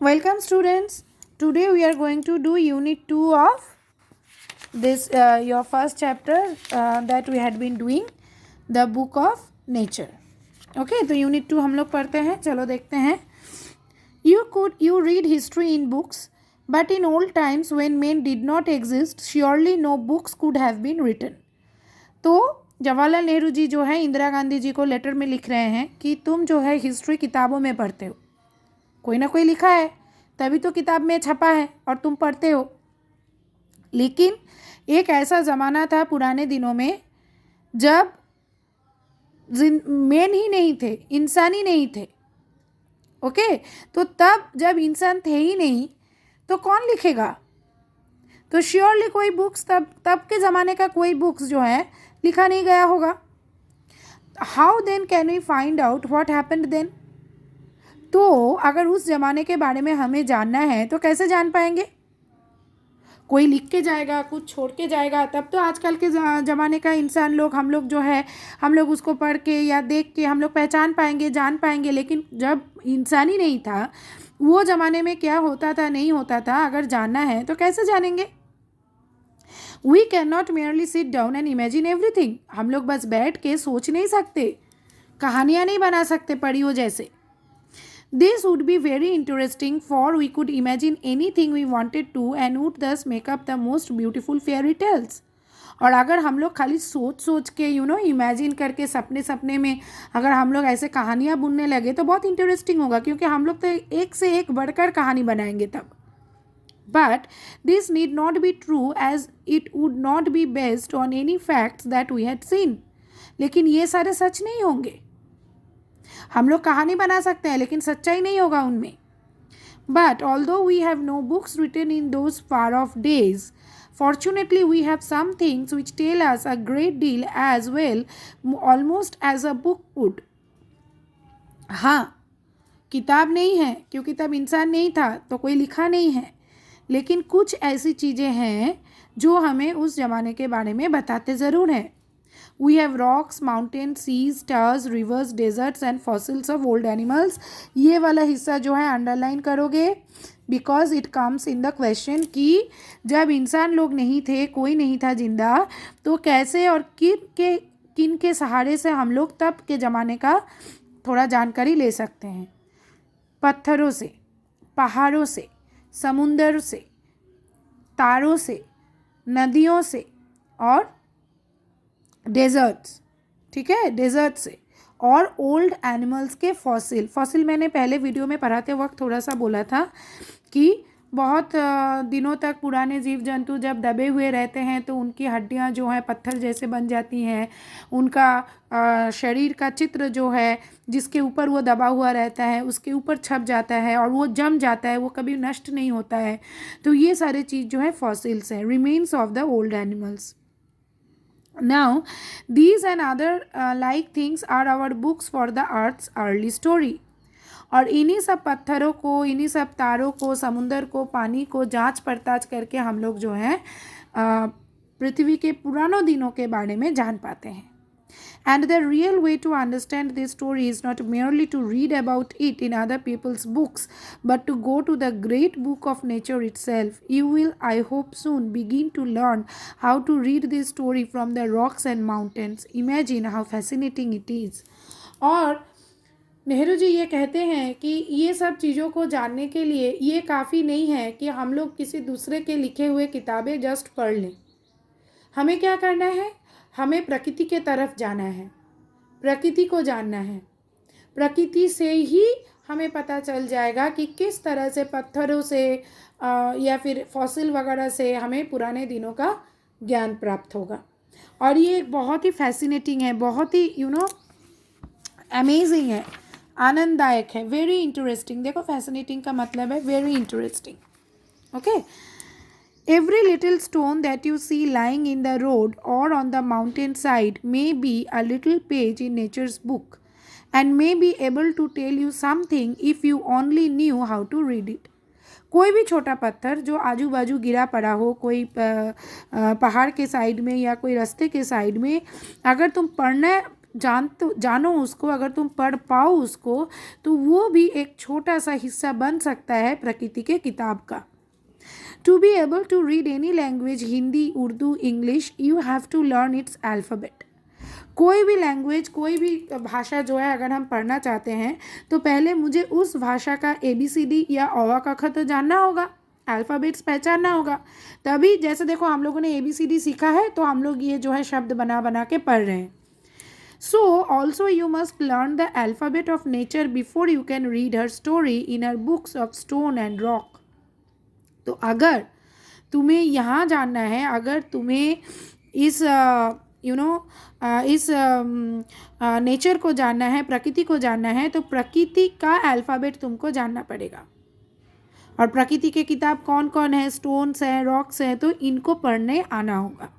Welcome students. Today we are going to do unit 2 of this your first chapter that we had been doing the book of nature. Okay, तो unit 2 हम लोग पढ़ते हैं. चलो देखते हैं. You read history in books, but in old times when men did not exist, surely no books could have been written. तो जवाहरलाल नेहरू जी जो है इंदिरा गांधी जी को लेटर में लिख रहे हैं कि तुम जो है हिस्ट्री किताबों में पढ़ते हो, कोई ना कोई लिखा है तभी तो किताब में छपा है और तुम पढ़ते हो. लेकिन एक ऐसा ज़माना था पुराने दिनों में जब मेन ही नहीं थे, इंसान ही नहीं थे. ओके, तो तब जब इंसान थे ही नहीं तो कौन लिखेगा. तो श्योरली कोई बुक्स तब के ज़माने का कोई बुक्स जो है लिखा नहीं गया होगा. How then can we find out what happened then. तो अगर उस ज़माने के बारे में हमें जानना है तो कैसे जान पाएंगे. कोई लिख के जाएगा, कुछ छोड़ के जाएगा, तब तो आजकल के ज़माने का इंसान लोग हम लोग जो है हम लोग उसको पढ़ के या देख के हम लोग पहचान पाएंगे, जान पाएंगे. लेकिन जब इंसान ही नहीं था, वो ज़माने में क्या होता था नहीं होता था, अगर जानना है तो कैसे जानेंगे. We can not merely sit down and imagine everything. हम लोग बस बैठ के सोच नहीं सकते, कहानियाँ नहीं बना सकते परियों जैसे. This would be very interesting, for we could imagine anything we wanted to and would thus make up the most beautiful fairy tales. और अगर हम लोग खाली सोच के इमेजिन करके सपने में अगर हम लोग ऐसे कहानियाँ बुनने लगे तो बहुत इंटरेस्टिंग होगा, क्योंकि हम लोग तो एक से एक बढ़कर कहानी बनाएंगे तब. But this need not be true, as it would not be based on any facts that we had seen. लेकिन ये सारे सच नहीं होंगे. हम लोग कहानी बना सकते हैं लेकिन सच्चाई नहीं होगा उनमें. But although we have no books written in those far off days, fortunately we have some things which tell us a great deal as well, almost as a book would. हाँ, किताब नहीं है क्योंकि तब इंसान नहीं था तो कोई लिखा नहीं है, लेकिन कुछ ऐसी चीज़ें हैं जो हमें उस ज़माने के बारे में बताते ज़रूर हैं. We have rocks, mountains, seas, stars, rivers, deserts and fossils of old animals. ये वाला हिस्सा जो है अंडरलाइन करोगे, because it comes in the question कि जब इंसान लोग नहीं थे, कोई नहीं था जिंदा, तो कैसे और किन के सहारे से हम लोग तब के ज़माने का थोड़ा जानकारी ले सकते हैं. पत्थरों से, पहाड़ों से, समुंदर से, तारों से, नदियों से और डेजर्ट्स. ठीक है, डेजर्ट से और ओल्ड एनिमल्स के फॉसिल मैंने पहले वीडियो में पढ़ाते वक्त थोड़ा सा बोला था कि बहुत दिनों तक पुराने जीव जंतु जब दबे हुए रहते हैं तो उनकी हड्डियां जो हैं पत्थर जैसे बन जाती हैं. उनका शरीर का चित्र जो है जिसके ऊपर वो दबा हुआ रहता है उसके ऊपर छप जाता है और वो जम जाता है, वो कभी नष्ट नहीं होता है. तो ये सारे चीज़ जो है फॉसिल्स हैं, remains of the old animals. Now, these and other like things are our books for the Earth's early story. और इन्हीं सब पत्थरों को, इन्हीं सब तारों को, समुंदर को, पानी को जांच पड़ताछ करके हम लोग जो है पृथ्वी के पुरानों दिनों के बारे में जान पाते हैं. And the real way to understand this story is not merely to read about it in other people's books, but to go to the great book of nature itself. You will, I hope, soon begin to learn how to read this story from the rocks and mountains. Imagine how fascinating it is. और नेहरू जी ये कहते हैं कि ये सब चीज़ों को जानने के लिए ये काफ़ी नहीं है कि हम लोग किसी दूसरे के लिखे हुए किताबें जस्ट पढ़ लें. हमें क्या करना है, हमें प्रकृति के तरफ जाना है, प्रकृति को जानना है. प्रकृति से ही हमें पता चल जाएगा कि किस तरह से पत्थरों से या फिर फॉसिल वगैरह से हमें पुराने दिनों का ज्ञान प्राप्त होगा. और ये एक ही फैसिनेटिंग है, बहुत ही अमेजिंग है, आनंददायक है, वेरी इंटरेस्टिंग. देखो फैसिनेटिंग का मतलब है very interesting. Okay. Every little stone that you see lying in the road or on the mountain side may be a little page in nature's book and may be able to tell you something if you only knew how to read it. कोई भी छोटा पत्थर जो आजू बाजू गिरा पड़ा हो, कोई पहाड़ के साइड में या कोई रास्ते के साइड में, अगर तुम जानो उसको, अगर तुम पढ़ पाओ उसको, तो वो भी एक छोटा सा हिस्सा बन सकता है प्रकृति के किताब का. To be able to read any language, Hindi, Urdu, English, you have to learn its alphabet. कोई भी लैंग्वेज, कोई भी भाषा जो है अगर हम पढ़ना चाहते हैं तो पहले मुझे उस भाषा का ABCD या अ क ख तो जानना होगा, अल्फ़ाबेट्स पहचानना होगा. तभी जैसे देखो हम लोगों ने ABCD सीखा है तो हम लोग ये जो है शब्द बना बना के पढ़ रहे हैं. So also you must learn the alphabet of nature before you can read her story in her books of stone and rock. तो अगर तुम्हें यहाँ जानना है, अगर तुम्हें इस इस नेचर को जानना है, प्रकृति को जानना है, तो प्रकृति का अल्फ़ाबेट तुमको जानना पड़ेगा. और प्रकृति के किताब कौन कौन है, स्टोन्स हैं, रॉक्स हैं, तो इनको पढ़ने आना होगा.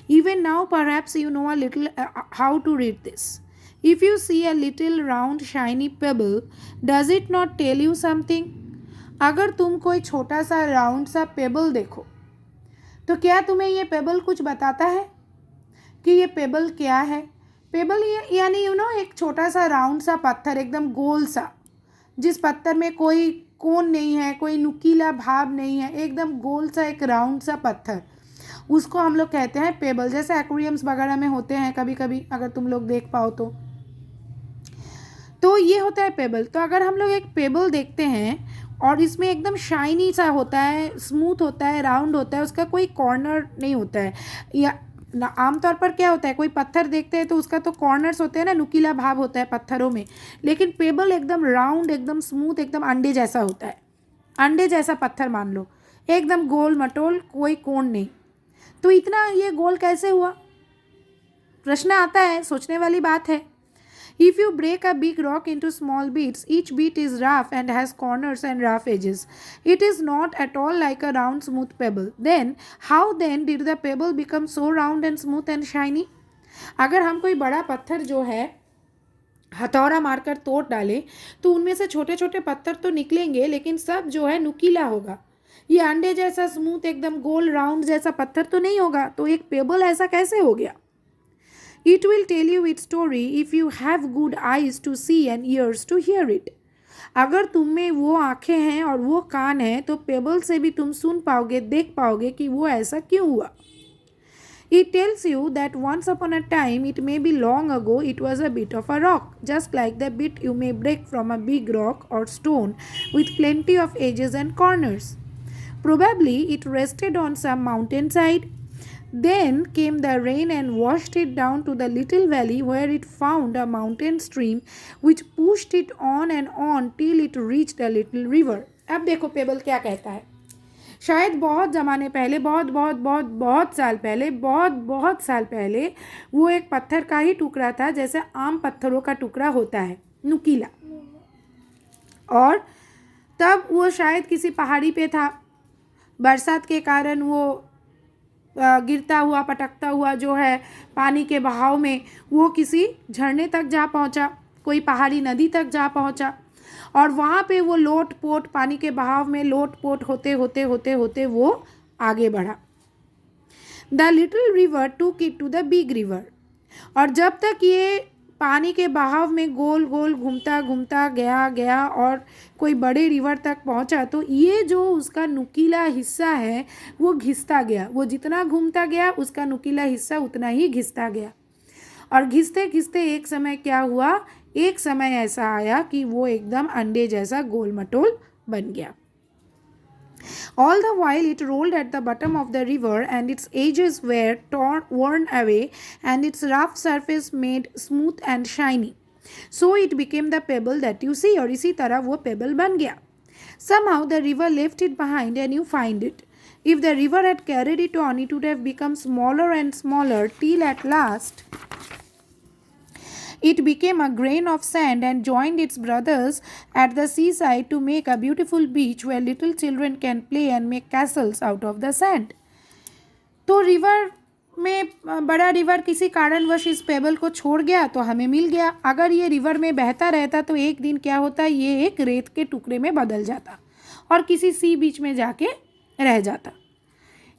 Even now perhaps you know a little how to read this. If you see a little round shiny pebble, does it not tell you something? अगर तुम कोई छोटा सा राउंड सा पेबल देखो तो क्या तुम्हें ये पेबल कुछ बताता है कि ये पेबल क्या है? पेबल यानी एक छोटा सा राउंड सा पत्थर, एकदम गोल सा, जिस पत्थर में कोई कोन नहीं है, कोई नुकीला भाव नहीं है, एकदम गोल सा एक राउंड सा पत्थर, उसको हम लोग कहते हैं पेबल. जैसे एक्वेरियम्स वगैरह में होते हैं कभी कभी, अगर तुम लोग देख पाओ तो ये होता है पेबल. तो अगर हम लोग एक पेबल देखते हैं और इसमें एकदम शाइनी सा होता है, स्मूथ होता है, राउंड होता है, उसका कोई कॉर्नर नहीं होता है, या आमतौर पर क्या होता है, कोई पत्थर देखते हैं तो उसका तो कॉर्नर्स होते हैं ना, नुकीला भाव होता है पत्थरों में, लेकिन पेबल एकदम राउंड, एकदम स्मूथ, एकदम अंडे जैसा होता है. अंडे जैसा पत्थर मान लो, एकदम गोल मटोल, कोई कोण नहीं. तो इतना ये गोल कैसे हुआ? प्रश्न आता है, सोचने वाली बात है. If you break a big rock into small bits, each bit is rough and has corners and rough edges. It is not at all like a round smooth pebble. Then, how then did the pebble become so round and smooth and shiny? अगर हम कोई बड़ा पत्थर जो है हथौड़ा मारकर तोड़ डाले तो उनमें से छोटे छोटे पत्थर तो निकलेंगे, लेकिन सब जो है नुकीला होगा. ये अंडे जैसा स्मूथ, एकदम गोल राउंड जैसा पत्थर तो नहीं होगा. तो एक पेबल ऐसा कैसे हो गया? It will tell you its story if you have good eyes to see and ears to hear it. अगर तुम में वो आँखें हैं और वो कान हैं तो पेबल से भी तुम सुन पाओगे, देख पाओगे कि वो ऐसा क्यों हुआ. It tells you that once upon a time, it may be long ago, it was a bit of a rock, just like the bit you may break from a big rock or stone with plenty of edges and corners. Probably it rested on some mountainside. Then came the rain and washed it down to the little valley where it found a mountain stream which pushed it on and on till it reached a little river. अब देखो payable क्या कहता है. शायद बहुत ज़माने पहले, बहुत बहुत बहुत बहुत साल पहले, बहुत साल पहले वो एक पत्थर का ही टुकड़ा था, जैसे आम पत्थरों का टुकड़ा होता है, नुकीला. और तब वो शायद किसी पहाड़ी पे था. बरसात के कारण वो गिरता हुआ, पटकता हुआ जो है पानी के बहाव में, वो किसी झरने तक जा पहुंचा, कोई पहाड़ी नदी तक जा पहुंचा, और वहाँ पे वो लोट पोट, पानी के बहाव में लोट पोट होते होते होते होते वो आगे बढ़ा. The little river took it to the big river. और जब तक ये पानी के बहाव में गोल गोल घूमता घूमता गया और कोई बड़े रिवर तक पहुंचा, तो ये जो उसका नुकीला हिस्सा है वो घिसता गया. वो जितना घूमता गया उसका नुकीला हिस्सा उतना ही घिसता गया. और घिसते घिसते एक समय क्या हुआ, एक समय ऐसा आया कि वो एकदम अंडे जैसा गोल मटोल बन गया. All the while it rolled at the bottom of the river and its edges were worn away and its rough surface made smooth and shiny. So it became the pebble that you see. और इसी तरह वो pebble बन गया. Somehow the river left it behind and you find it. If the river had carried it on, it would have become smaller and smaller till at last it became a grain of sand and joined its brothers at the seaside to make a beautiful beach where little children can play and make castles out of the sand. तो river में, बड़ा river किसी कारणवश इस payable को छोड़ गया तो हमें मिल गया. अगर ये रिवर में बहता रहता तो एक दिन क्या होता, ये एक रेत के टुकड़े में बदल जाता और किसी सी बीच में जाके रह जाता.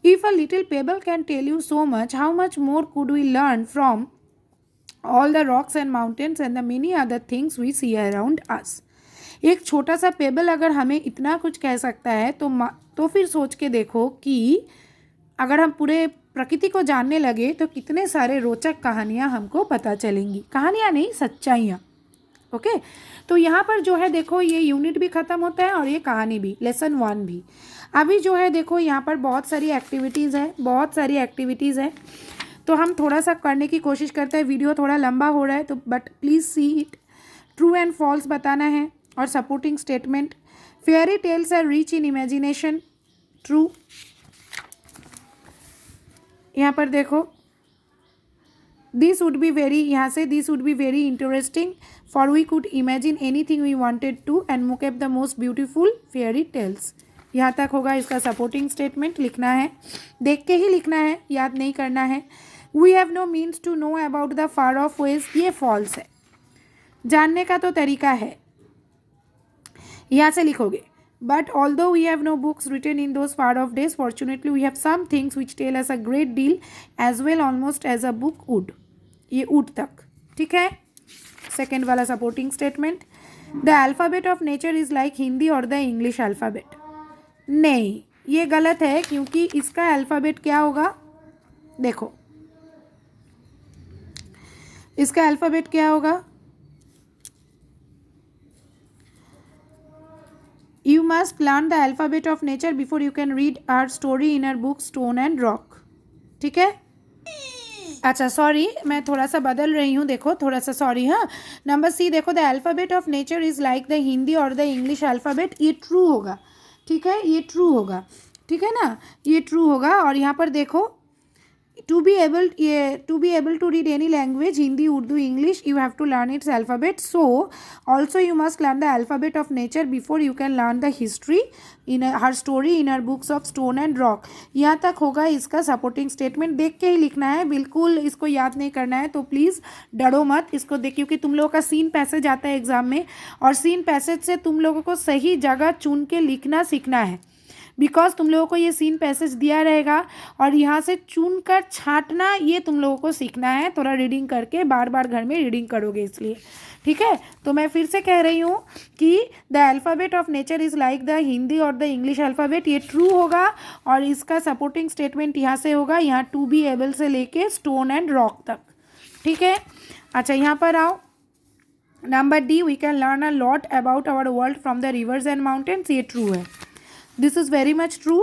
If a little pebble can tell you so much, how much more could we learn from all the rocks and mountains and the many other things we see around us. एक छोटा सा पेबल अगर हमें इतना कुछ कह सकता है तो फिर सोच के देखो कि अगर हम पूरे प्रकृति को जानने लगे तो कितने सारे रोचक कहानियाँ हमको पता चलेंगी। कहानियाँ नहीं, सच्चाइयाँ। ओके, तो यहाँ पर जो है देखो ये यूनिट भी ख़त्म होता है और ये कहानी भी, लेसन 1 भी। अभी जो है देखो यहाँ पर बहुत सारी एक्टिविटीज़ है, तो हम थोड़ा सा करने की कोशिश करते हैं। वीडियो थोड़ा लंबा हो रहा है तो but please see it. True and false बताना है और supporting statement. Fairy tales are rich in imagination, true. यहाँ पर देखो दिस वुड बी वेरी, यहाँ से this would be very interesting for we could imagine anything we wanted to and make up the most beautiful fairy tales. यहाँ तक होगा इसका supporting statement. लिखना है, देख के ही लिखना है, याद नहीं करना है। We have no means to know about the far off ways, ये फॉल्स है। जानने का तो तरीका है, यहाँ से लिखोगे। But although we have no books written in those far off days, fortunately we have some things which tell us a great deal as well almost as a book would, ये वुड तक, ठीक है। Second वाला supporting statement. The alphabet of nature is like Hindi और the English alphabet, नहीं ये गलत है, क्योंकि इसका अल्फ़ाबेट क्या होगा, देखो इसका अल्फ़ाबेट क्या होगा। You must learn the alphabet of nature before you can read our story in our book Stone and Rock, ठीक है। अच्छा सॉरी, मैं थोड़ा सा बदल रही हूँ, देखो थोड़ा सा सॉरी। हाँ, नंबर सी देखो, the alphabet of nature is like the Hindi और द इंग्लिश अल्फ़ाबेट, ये ट्रू होगा, ठीक है, ये ट्रू होगा, ठीक है ना, ये ट्रू होगा। और यहाँ पर देखो to be able to read any language, Hindi, Urdu, English, you have to learn its alphabet. So also you must learn the alphabet of nature before you can learn the history in her story in her books of Stone and Rock। यहाँ तक होगा इसका supporting statement. देख के ही लिखना है, बिल्कुल इसको याद नहीं करना है, तो प्लीज़ डरो मत इसको देख, क्योंकि तुम लोगों का सीन पैसेज आता है एग्जाम में, और सीन पैसेज से तुम लोगों को सही जगह चुन के लिखना सीखना है। बिकॉज तुम लोगों को ये सीन पैसेज दिया रहेगा और यहाँ से चुन कर छांटना ये तुम लोगों को सीखना है। थोड़ा रीडिंग करके बार बार घर में रीडिंग करोगे इसलिए, ठीक है। तो मैं फिर से कह रही हूँ कि the alphabet of nature is like the Hindi और द इंग्लिश अल्फ़ाबेट, ये ट्रू होगा। और इसका सपोर्टिंग स्टेटमेंट यहाँ से होगा, यहाँ टू बी एबल से लेके स्टोन एंड रॉक तक, ठीक है। अच्छा यहाँ पर आओ, number D, we can learn a lot about our world from the rivers and mountains, ये ट्रू है, this is very much true.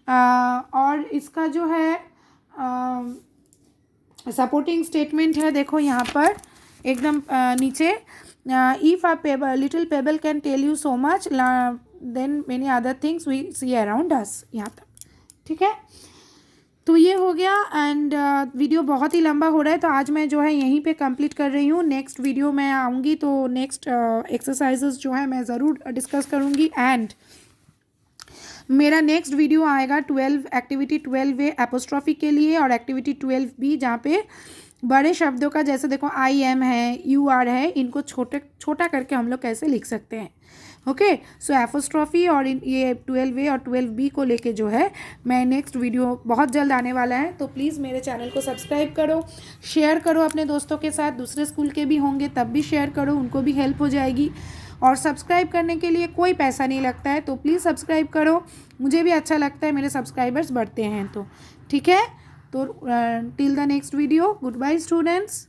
और इसका जो है सपोर्टिंग स्टेटमेंट है, देखो यहाँ पर एकदम नीचे, if a little pebble can tell you so much then many other things we see around us, यहाँ तक, ठीक है। तो ये हो गया। एंड वीडियो बहुत ही लंबा हो रहा है, तो आज मैं जो है यहीं पे कंप्लीट कर रही हूँ। नेक्स्ट वीडियो में आऊँगी तो नेक्स्ट एक्सरसाइजेस जो है मैं ज़रूर डिस्कस करूँगी। एंड मेरा नेक्स्ट वीडियो आएगा एक्टिविटी 12A एपोस्ट्रॉफी के लिए, और एक्टिविटी 12B जहाँ पे बड़े शब्दों का, जैसे देखो आई एम है, यू आर है, इनको छोटा करके हम लोग कैसे लिख सकते हैं। ओके, सो एपोस्ट्रॉफी और ये 12A और 12B को लेके जो है मैं नेक्स्ट वीडियो बहुत जल्द आने वाला है। तो प्लीज़ मेरे चैनल को सब्सक्राइब करो, शेयर करो अपने दोस्तों के साथ, दूसरे स्कूल के भी होंगे तब भी शेयर करो, उनको भी हेल्प हो जाएगी। और सब्सक्राइब करने के लिए कोई पैसा नहीं लगता है, तो प्लीज़ सब्सक्राइब करो, मुझे भी अच्छा लगता है मेरे सब्सक्राइबर्स बढ़ते हैं तो, ठीक है। तो till the next video, goodbye students.